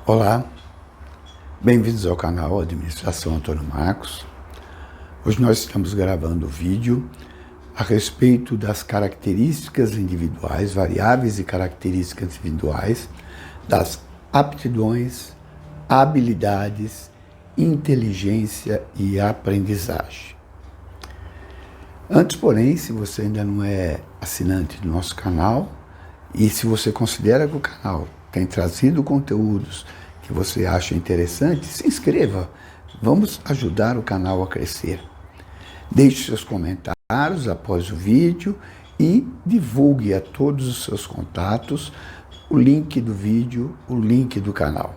Olá, bem-vindos ao canal Administração Antônio Marcos. Hoje nós estamos gravando o vídeo a respeito das características individuais, variáveis e características individuais das aptidões, habilidades, inteligência e aprendizagem. Antes, porém, se você ainda não é assinante do nosso canal e se você considera que o canal tem trazido conteúdos que você acha interessante, se inscreva. Vamos ajudar o canal a crescer. Deixe seus comentários após o vídeo e divulgue a todos os seus contatos o link do vídeo, o link do canal.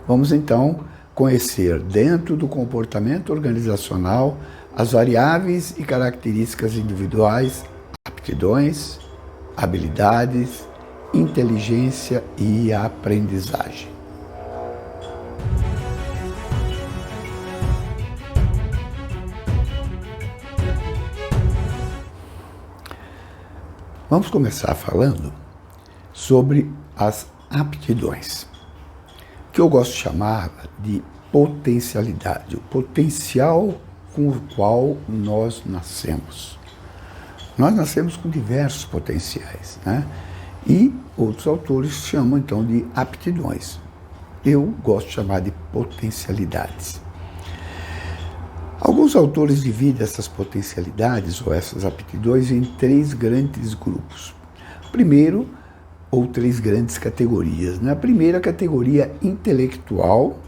Vamos então conhecer dentro do comportamento organizacional as variáveis e características individuais, aptidões, habilidades, inteligência e aprendizagem. Vamos começar falando sobre as aptidões, que eu gosto de chamar de potencialidade, o potencial com o qual nós nascemos. Nós nascemos com diversos potenciais, né? E outros autores chamam então de aptidões. Eu gosto de chamar de potencialidades. Alguns autores dividem essas potencialidades ou essas aptidões em três grandes grupos. Primeiro, ou três grandes categorias. Na primeira, a categoria intelectual.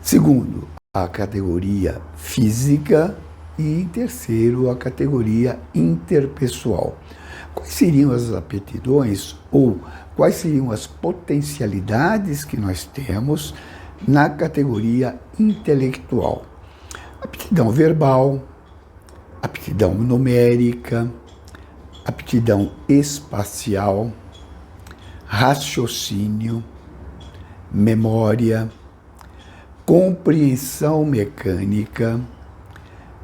Segundo, a categoria física. E em terceiro, a categoria interpessoal. Quais seriam as aptidões ou quais seriam as potencialidades que nós temos na categoria intelectual? Aptidão verbal, aptidão numérica, aptidão espacial, raciocínio, memória, compreensão mecânica,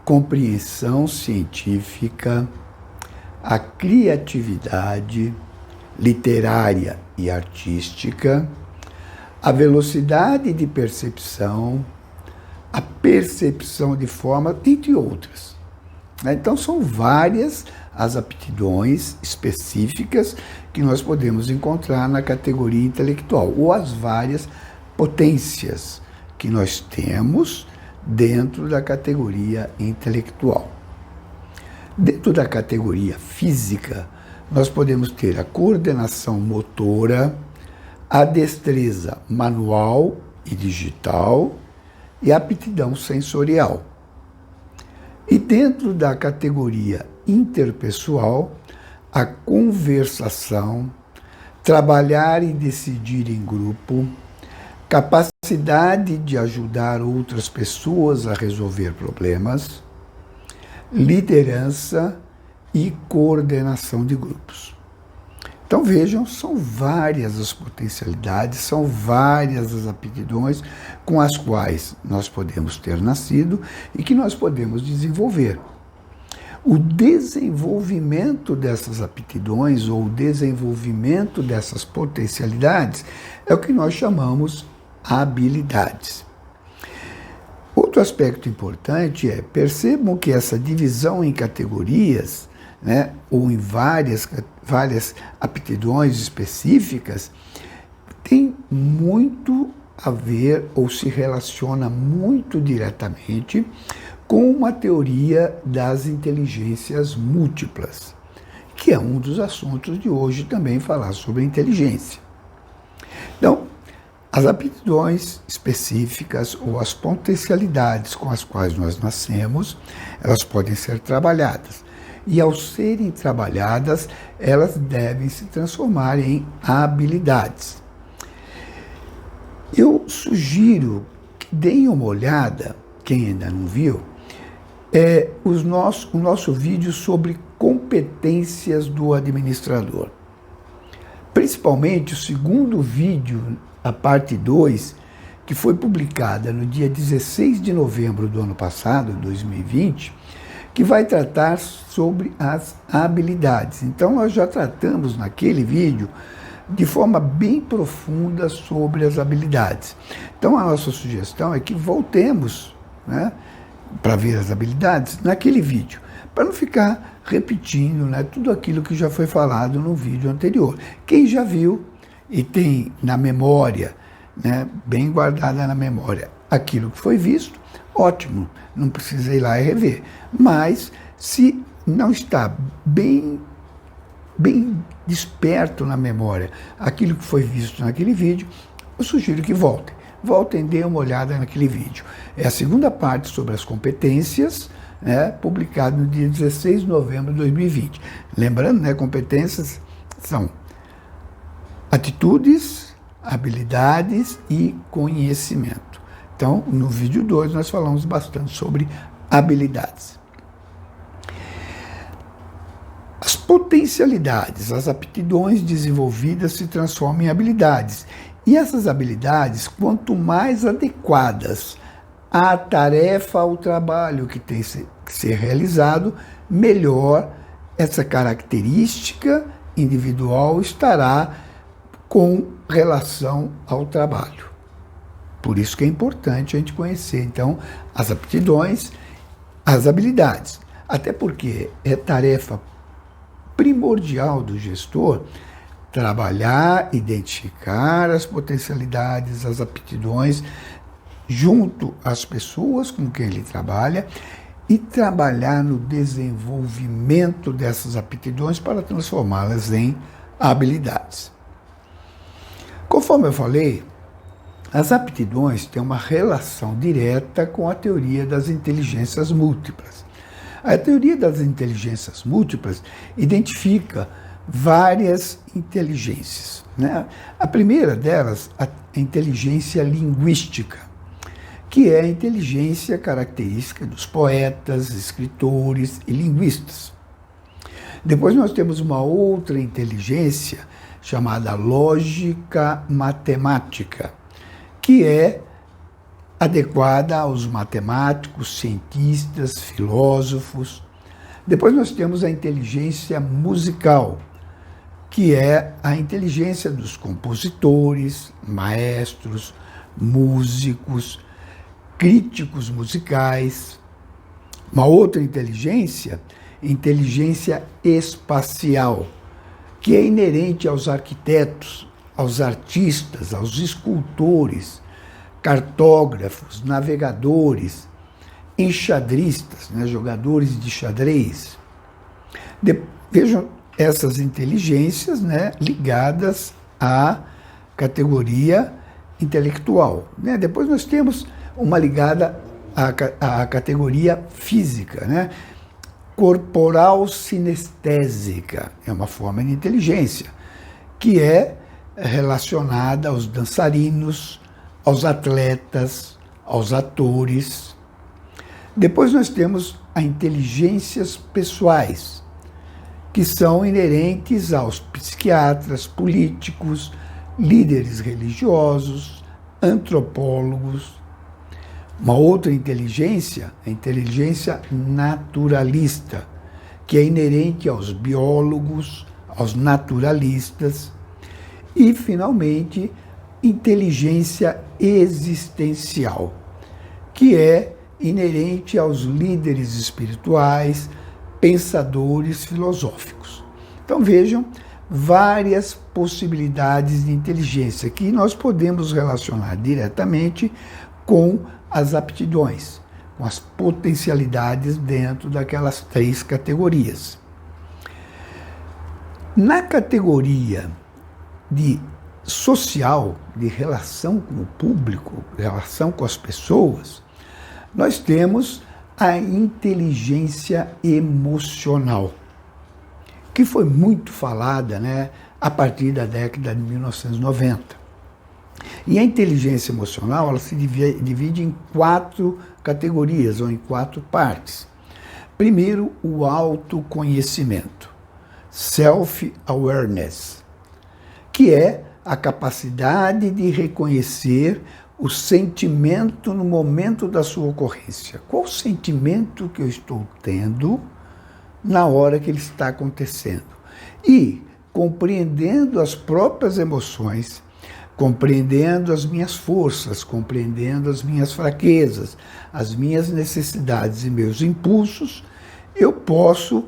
compreensão científica, a criatividade literária e artística, a velocidade de percepção, a percepção de forma, entre outras. Então, são várias as aptidões específicas que nós podemos encontrar na categoria intelectual, ou as várias potências que nós temos dentro da categoria intelectual. Dentro da categoria física, nós podemos ter a coordenação motora, a destreza manual e digital e a aptidão sensorial. E dentro da categoria interpessoal, a conversação, trabalhar e decidir em grupo, capacidade de ajudar outras pessoas a resolver problemas, liderança e coordenação de grupos. Então vejam, são várias as potencialidades, são várias as aptidões com as quais nós podemos ter nascido e que nós podemos desenvolver. O desenvolvimento dessas aptidões ou o desenvolvimento dessas potencialidades é o que nós chamamos habilidades. Outro aspecto importante é, percebam que essa divisão em categorias, né, ou em várias aptidões específicas, tem muito a ver ou se relaciona muito diretamente com uma teoria das inteligências múltiplas, que é um dos assuntos de hoje também, falar sobre inteligência. Então, as aptidões específicas ou as potencialidades com as quais nós nascemos, elas podem ser trabalhadas. E ao serem trabalhadas, elas devem se transformar em habilidades. Eu sugiro que deem uma olhada, quem ainda não viu, o nosso vídeo sobre competências do administrador. Principalmente o segundo vídeo, a parte 2, que foi publicada no dia 16 de novembro do ano passado, 2020, que vai tratar sobre as habilidades. Então, nós já tratamos naquele vídeo de forma bem profunda sobre as habilidades. Então, a nossa sugestão é que voltemos, né, para ver as habilidades naquele vídeo, para não ficar repetindo, né, tudo aquilo que já foi falado no vídeo anterior. Quem já viu e tem na memória, né, bem guardada na memória, aquilo que foi visto, ótimo, não precisa ir lá e rever. Mas, se não está bem desperto na memória aquilo que foi visto naquele vídeo, eu sugiro que voltem. Voltem, deem uma olhada naquele vídeo. É a segunda parte sobre as competências, né, publicado no dia 16 de novembro de 2020. Lembrando, né, competências são atitudes, habilidades e conhecimento. Então, no vídeo 2, nós falamos bastante sobre habilidades. As potencialidades, as aptidões desenvolvidas se transformam em habilidades. E essas habilidades, quanto mais adequadas à tarefa, ao trabalho que tem que ser realizado, melhor essa característica individual estará com relação ao trabalho. Por isso que é importante a gente conhecer, então, as aptidões, as habilidades. Até porque é tarefa primordial do gestor trabalhar, identificar as potencialidades, as aptidões junto às pessoas com quem ele trabalha e trabalhar no desenvolvimento dessas aptidões para transformá-las em habilidades. Conforme eu falei, as aptidões têm uma relação direta com a teoria das inteligências múltiplas. A teoria das inteligências múltiplas identifica várias inteligências, né? A primeira delas, a inteligência linguística, que é a inteligência característica dos poetas, escritores e linguistas. Depois nós temos uma outra inteligência chamada lógica matemática, que é adequada aos matemáticos, cientistas, filósofos. Depois nós temos a inteligência musical, que é a inteligência dos compositores, maestros, músicos, críticos musicais. Uma outra inteligência, inteligência espacial, que é inerente aos arquitetos, aos artistas, aos escultores, cartógrafos, navegadores, enxadristas, né, jogadores de xadrez. Vejam essas inteligências, né, ligadas à categoria intelectual, né? Depois nós temos uma ligada à categoria física, né? Corporal sinestésica, é uma forma de inteligência, que é relacionada aos dançarinos, aos atletas, aos atores. Depois nós temos as inteligências pessoais, que são inerentes aos psiquiatras, políticos, líderes religiosos, antropólogos. Uma outra inteligência, a inteligência naturalista, que é inerente aos biólogos, aos naturalistas. E, finalmente, inteligência existencial, que é inerente aos líderes espirituais, pensadores filosóficos. Então vejam várias possibilidades de inteligência que nós podemos relacionar diretamente com as aptidões, com as potencialidades dentro daquelas 3 categorias. Na categoria de social, de relação com o público, relação com as pessoas, nós temos a inteligência emocional, que foi muito falada, né, a partir da década de 1990. E a inteligência emocional, ela se divide em 4 categorias, ou em 4 partes. Primeiro, o autoconhecimento, self-awareness, que é a capacidade de reconhecer o sentimento no momento da sua ocorrência. Qual o sentimento que eu estou tendo na hora que ele está acontecendo? E compreendendo as próprias emoções, compreendendo as minhas forças, compreendendo as minhas fraquezas, as minhas necessidades e meus impulsos, eu posso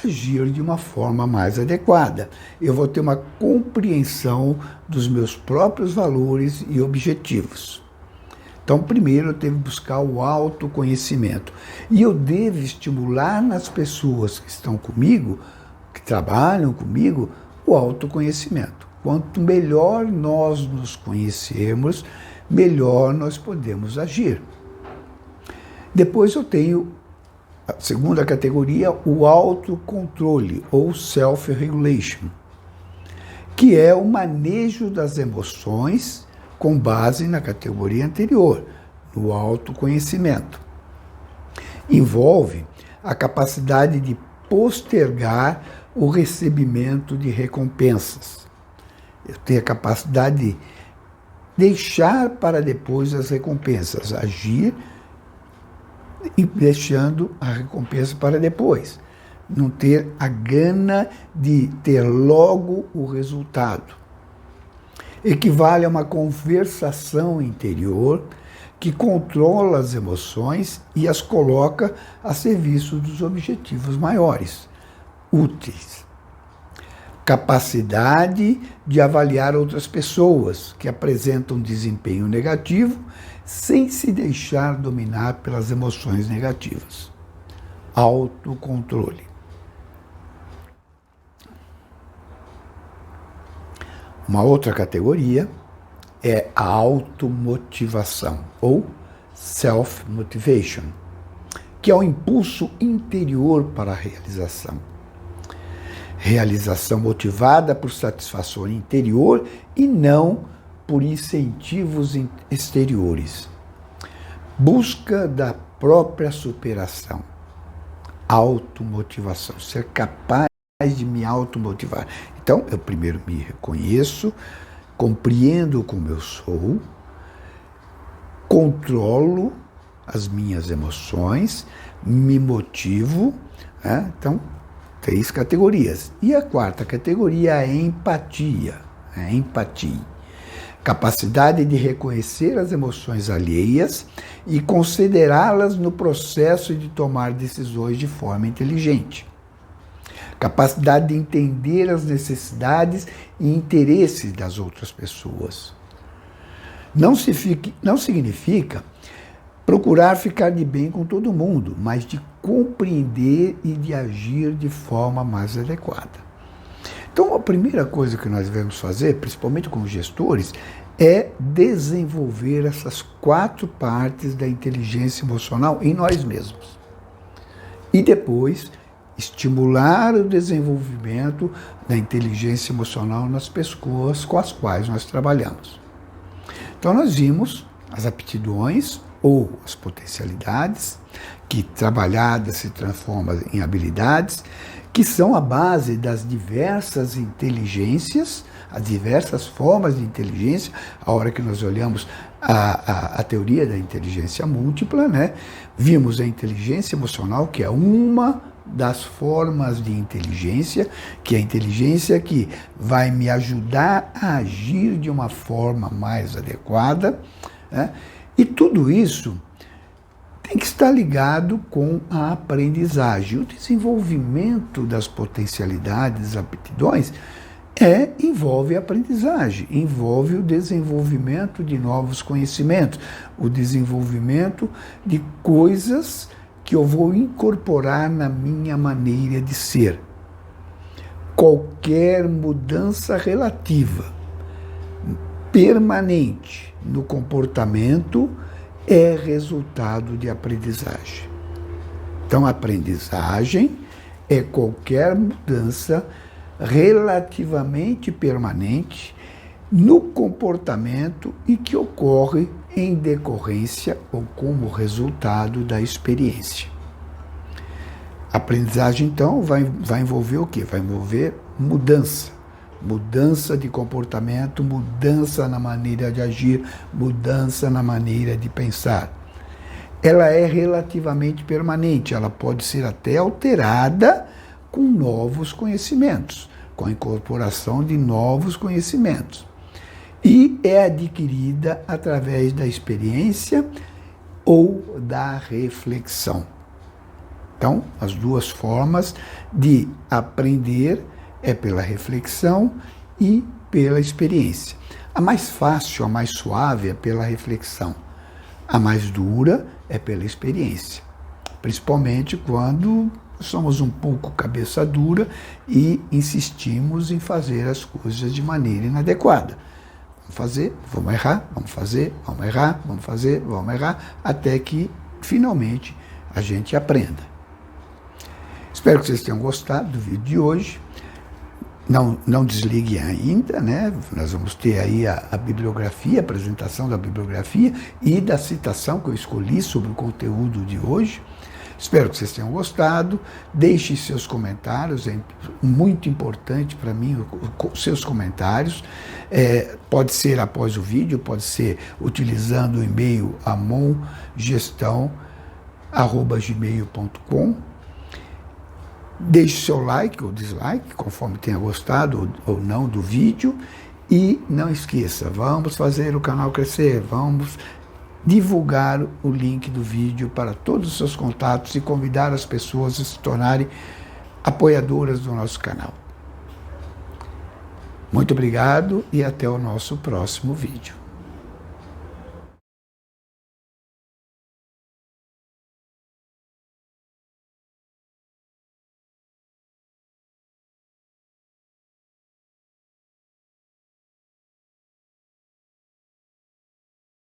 agir de uma forma mais adequada. Eu vou ter uma compreensão dos meus próprios valores e objetivos. Então, primeiro eu devo buscar o autoconhecimento. E eu devo estimular nas pessoas que estão comigo, que trabalham comigo, o autoconhecimento. Quanto melhor nós nos conhecermos, melhor nós podemos agir. Depois eu tenho a segunda categoria, o autocontrole, ou self-regulation, que é o manejo das emoções com base na categoria anterior, no autoconhecimento. Envolve a capacidade de postergar o recebimento de recompensas. Eu tenho a capacidade de deixar para depois as recompensas, agir e deixando a recompensa para depois. Não ter a gana de ter logo o resultado. Equivale a uma conversação interior que controla as emoções e as coloca a serviço dos objetivos maiores, úteis. Capacidade de avaliar outras pessoas que apresentam desempenho negativo sem se deixar dominar pelas emoções negativas. Autocontrole. Uma outra categoria é a automotivação, ou self-motivation, que é o impulso interior para a realização. Realização motivada por satisfação interior e não por incentivos exteriores. Busca da própria superação. Automotivação, ser capaz de me automotivar. Então, eu primeiro me reconheço, compreendo como eu sou, controlo as minhas emoções, me motivo, né? Então, 3 categorias. E a quarta categoria é a empatia. Capacidade de reconhecer as emoções alheias e considerá-las no processo de tomar decisões de forma inteligente. Capacidade de entender as necessidades e interesses das outras pessoas. Não significa procurar ficar de bem com todo mundo, mas de compreender e de agir de forma mais adequada. Então, a primeira coisa que nós devemos fazer, principalmente como gestores, é desenvolver essas 4 partes da inteligência emocional em nós mesmos. E depois, estimular o desenvolvimento da inteligência emocional nas pessoas com as quais nós trabalhamos. Então, nós vimos as aptidões ou as potencialidades, que trabalhadas se transformam em habilidades, que são a base das diversas inteligências, as diversas formas de inteligência, a hora que nós olhamos a teoria da inteligência múltipla, né? Vimos a inteligência emocional, que é uma das formas de inteligência, que é a inteligência que vai me ajudar a agir de uma forma mais adequada, né? E tudo isso tem que estar ligado com a aprendizagem. O desenvolvimento das potencialidades, aptidões, envolve a aprendizagem, envolve o desenvolvimento de novos conhecimentos, o desenvolvimento de coisas que eu vou incorporar na minha maneira de ser. Qualquer mudança relativa, permanente no comportamento é resultado de aprendizagem. Então, a aprendizagem é qualquer mudança relativamente permanente no comportamento e que ocorre em decorrência ou como resultado da experiência. A aprendizagem, então, vai envolver o quê? Vai envolver mudança de comportamento, mudança na maneira de agir, mudança na maneira de pensar. Ela é relativamente permanente, ela pode ser até alterada com novos conhecimentos, com a incorporação de novos conhecimentos. E é adquirida através da experiência ou da reflexão. Então, as duas formas de aprender é pela reflexão e pela experiência. A mais fácil, a mais suave é pela reflexão. A mais dura é pela experiência. Principalmente quando somos um pouco cabeça dura e insistimos em fazer as coisas de maneira inadequada. Vamos fazer, vamos errar, vamos fazer, vamos errar, vamos fazer, vamos errar, até que finalmente a gente aprenda. Espero que vocês tenham gostado do vídeo de hoje. Não desliguem ainda, né? Nós vamos ter aí a bibliografia, a apresentação da bibliografia e da citação que eu escolhi sobre o conteúdo de hoje. Espero que vocês tenham gostado. Deixem seus comentários, é muito importante para mim os seus comentários. Pode ser após o vídeo, pode ser utilizando o e-mail amongestão@gmail.com. Deixe seu like ou dislike, conforme tenha gostado ou não do vídeo. E não esqueça, vamos fazer o canal crescer, vamos divulgar o link do vídeo para todos os seus contatos e convidar as pessoas a se tornarem apoiadoras do nosso canal. Muito obrigado e até o nosso próximo vídeo.